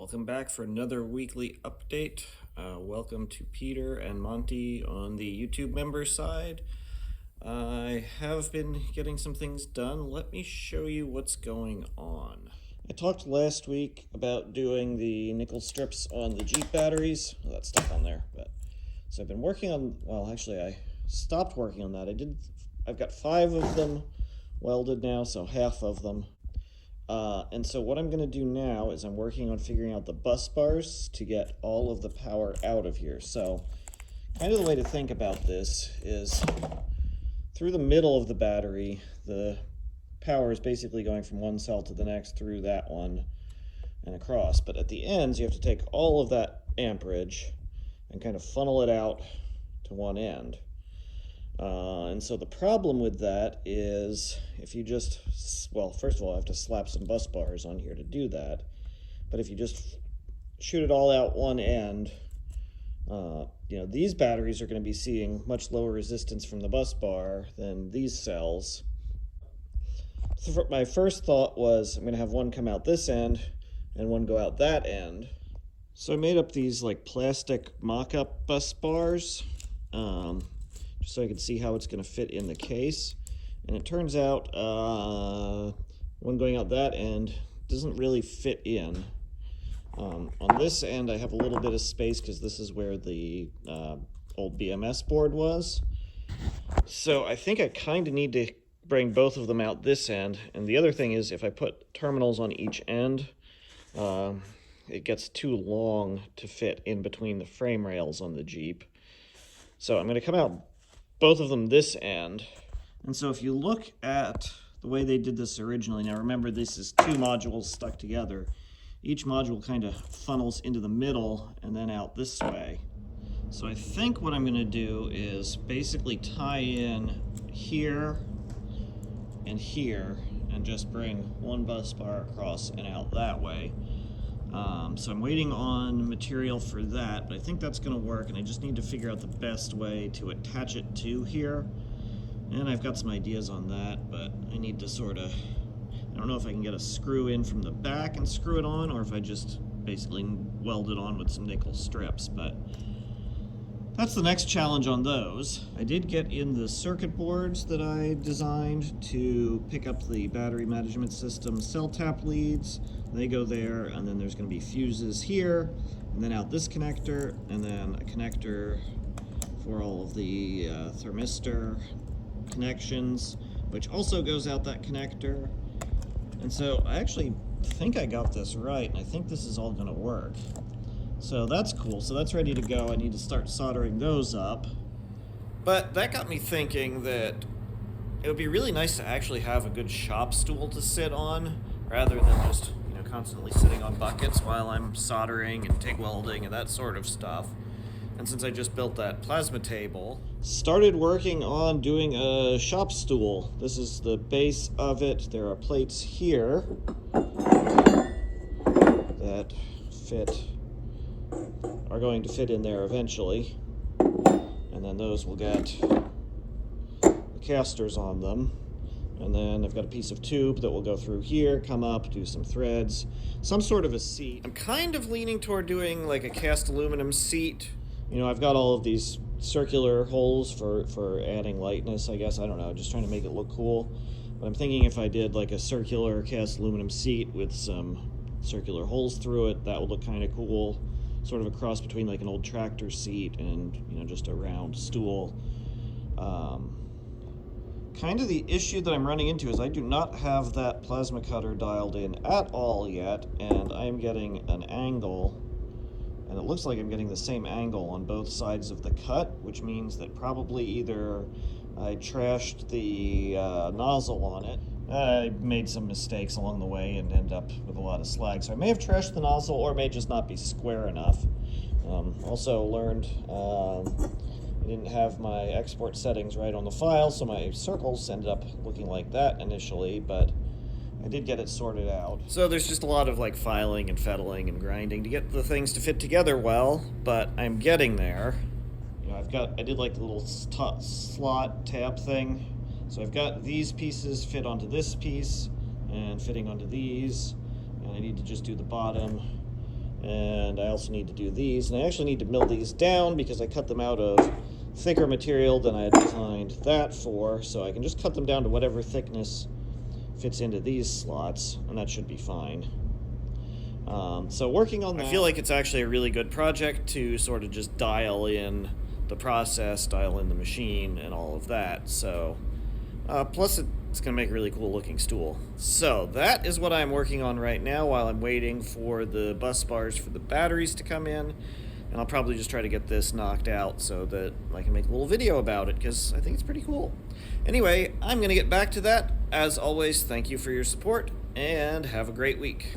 Welcome back for another weekly update. Welcome to Peter and Monty on the YouTube member side. I have been getting some things done. Let me show you what's going on. I talked last week about doing the nickel strips on the Jeep batteries. Well, that's stuck on there, so I've been working on, well, actually I stopped working on that. I've got 5 of them welded now, so half of them. And so what I'm going to do now is I'm working on figuring out the bus bars to get all of the power out of here. So kind of the way to think about this is through the middle of the battery, the power is basically going from one cell to the next through that one and across. But at the ends, you have to take all of that amperage and kind of funnel it out to one end. And so the problem with that is if you just, well, first of all, I have to slap some bus bars on here to do that. But if you just shoot it all out one end, these batteries are going to be seeing much lower resistance from the bus bar than these cells. So my first thought was I'm going to have one come out this end and one go out that end. So I made up these like plastic mock-up bus bars. So I can see how it's going to fit in the case. And it turns out one going out that end doesn't really fit in. On this end I have a little bit of space because this is where the old BMS board was. So I think I kind of need to bring both of them out this end. And the other thing is if I put terminals on each end, it gets too long to fit in between the frame rails on the Jeep. So I'm going to come out both of them this end. And so if you look at the way they did this originally, now remember this is 2 modules stuck together. Each module kind of funnels into the middle and then out this way. So I think what I'm going to do is basically tie in here and here and just bring one bus bar across and out that way. So I'm waiting on material for that, but I think that's going to work, and I just need to figure out the best way to attach it to here. And I've got some ideas on that, but I need to I don't know if I can get a screw in from the back and screw it on, or if I just basically weld it on with some nickel strips, but that's the next challenge on those. I did get in the circuit boards that I designed to pick up the battery management system cell tap leads. They go there, and then there's going to be fuses here, and then out this connector, and then a connector for all of the thermistor connections, which also goes out that connector. And so I actually think I got this right, and I think this is all going to work. So that's cool. So that's ready to go. I need to start soldering those up. But that got me thinking that it would be really nice to actually have a good shop stool to sit on, rather than just constantly sitting on buckets while I'm soldering and TIG welding and that sort of stuff. And since I just built that plasma table, started working on doing a shop stool. This is the base of it. There are plates here that are going to fit in there eventually, and then those will get the casters on them. And then I've got a piece of tube that will go through here, come up, do some threads, some sort of a seat. I'm kind of leaning toward doing like a cast aluminum seat. I've got all of these circular holes for adding lightness, I guess. I don't know, just trying to make it look cool. But I'm thinking if I did like a circular cast aluminum seat with some circular holes through it, that would look kind of cool. Sort of a cross between like an old tractor seat and, just a round stool. Kind of the issue that I'm running into is I do not have that plasma cutter dialed in at all yet, and I'm getting an angle, and it looks like I'm getting the same angle on both sides of the cut, which means that probably either I trashed the nozzle on it. I made some mistakes along the way and ended up with a lot of slag, so I may have trashed the nozzle, or it may just not be square enough. Also learned I didn't have my export settings right on the file, so my circles ended up looking like that initially, but I did get it sorted out. So there's just a lot of like filing and fettling and grinding to get the things to fit together well, but I'm getting there. I did like the little slot tab thing. So I've got these pieces fit onto this piece and fitting onto these, and I need to just do the bottom And I also need to do these, and I actually need to mill these down because I cut them out of thicker material than I had designed that for, so I can just cut them down to whatever thickness fits into these slots, and that should be fine. So working on that. I feel like it's actually a really good project to sort of just dial in the process, dial in the machine, and all of that. So, plus it's going to make a really cool looking stool. So that is what I'm working on right now while I'm waiting for the bus bars for the batteries to come in. And I'll probably just try to get this knocked out so that I can make a little video about it, because I think it's pretty cool. Anyway, I'm going to get back to that. As always, thank you for your support, and have a great week.